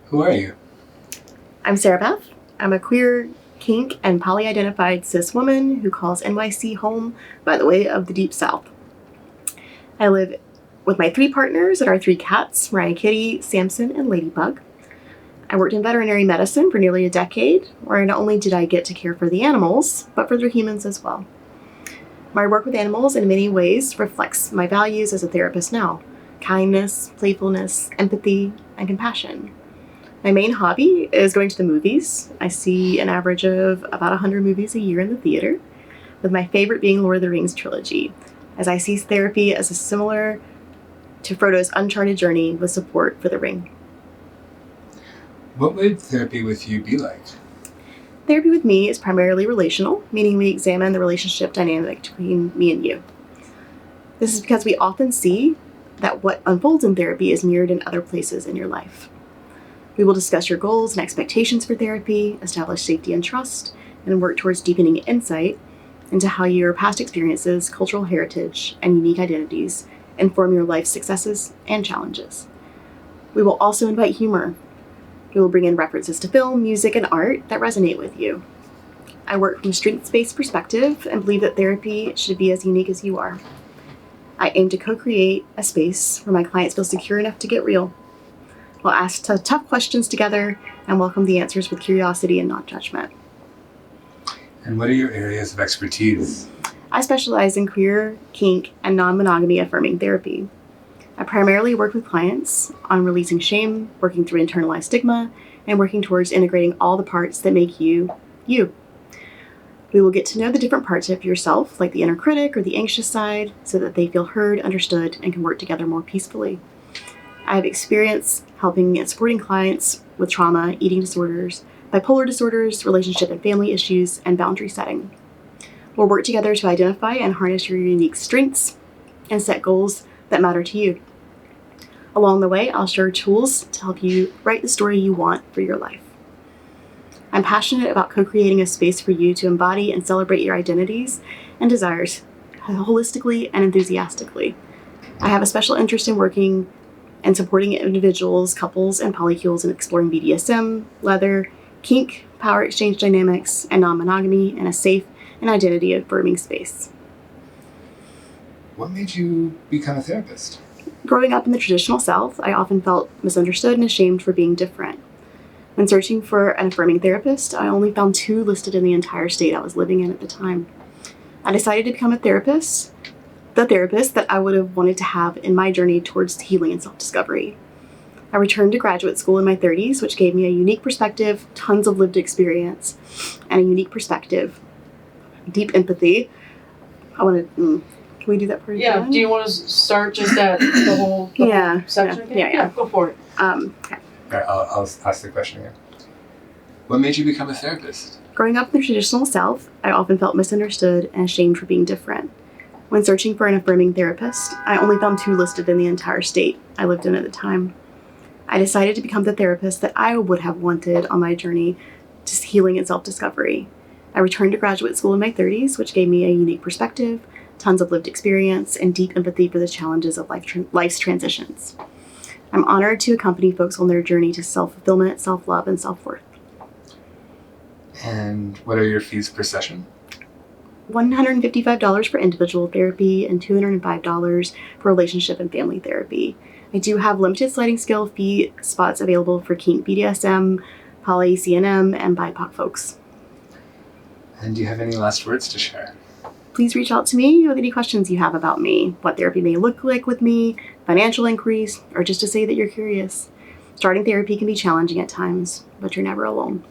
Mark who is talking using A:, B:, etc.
A: Who are you?
B: I'm SaraBeth. I'm a queer, kink, and poly-identified cis woman who calls NYC home by the way of the Deep South. I live with my 3 partners and our 3 cats, Mariah Kitty, Samson, and Ladybug. I worked in veterinary medicine for nearly a decade, where not only did I get to care for the animals, but for the humans as well. My work with animals in many ways reflects my values as a therapist now: kindness, playfulness, empathy, and compassion. My main hobby is going to the movies. I see an average of about 100 movies a year in the theater, with my favorite being Lord of the Rings trilogy, as I see therapy as similar to Frodo's uncharted journey with support for the ring.
A: What would therapy with you be like?
B: Therapy with me is primarily relational, meaning we examine the relationship dynamic between me and you. This is because we often see that what unfolds in therapy is mirrored in other places in your life. We will discuss your goals and expectations for therapy, establish safety and trust, and work towards deepening insight into how your past experiences, cultural heritage, and unique identities inform your life's successes and challenges. We will also invite humor. We will bring in references to film, music, and art that resonate with you. I work from a strengths-based perspective and believe that therapy should be as unique as you are. I aim to co-create a space where my clients feel secure enough to get real. We'll ask tough questions together and welcome the answers with curiosity and not judgment.
A: And what are your areas of expertise?
B: I specialize in queer, kink, and non-monogamy affirming therapy. I primarily work with clients on releasing shame, working through internalized stigma, and working towards integrating all the parts that make you, you. We will get to know the different parts of yourself, like the inner critic or the anxious side, so that they feel heard, understood, and can work together more peacefully. I have experience helping and supporting clients with trauma, eating disorders, bipolar disorders, relationship and family issues, and boundary setting. We'll work together to identify and harness your unique strengths and set goals that matter to you. Along the way, I'll share tools to help you write the story you want for your life. I'm passionate about co-creating a space for you to embody and celebrate your identities and desires holistically and enthusiastically. I have a special interest in working and supporting individuals, couples, and polycules in exploring BDSM, leather, kink, power exchange dynamics, and non-monogamy in a safe and identity-affirming space.
A: What made you become a therapist?
B: Growing up in the traditional South, I often felt misunderstood and ashamed for being different. When searching for an affirming therapist, I only found 2 listed in the entire state I was living in at the time. I decided to become the therapist that I would have wanted to have in my journey towards healing and self-discovery. I returned to graduate school in my 30s, which gave me a unique perspective, tons of lived experience, and a unique perspective, deep empathy. Can we do that part again?
C: Yeah, do you want to start just at the whole section?
B: Yeah,
C: go for it.
B: Okay.
A: All right, I'll ask the question again. What made you become a therapist?
B: Growing up in the traditional South, I often felt misunderstood and ashamed for being different. When searching for an affirming therapist, I only found 2 listed in the entire state I lived in at the time. I decided to become the therapist that I would have wanted on my journey to healing and self-discovery. I returned to graduate school in my 30s, which gave me a unique perspective, tons of lived experience, and deep empathy for the challenges of life's transitions. I'm honored to accompany folks on their journey to self-fulfillment, self-love, and self-worth.
A: And what are your fees per session?
B: $155 for individual therapy and $205 for relationship and family therapy. I do have limited sliding scale fee spots available for kink, BDSM, poly, CNM, and BIPOC folks.
A: And do you have any last words to share?
B: Please reach out to me with any questions you have about me, what therapy may look like with me, financial inquiries, or just to say that you're curious. Starting therapy can be challenging at times, but you're never alone.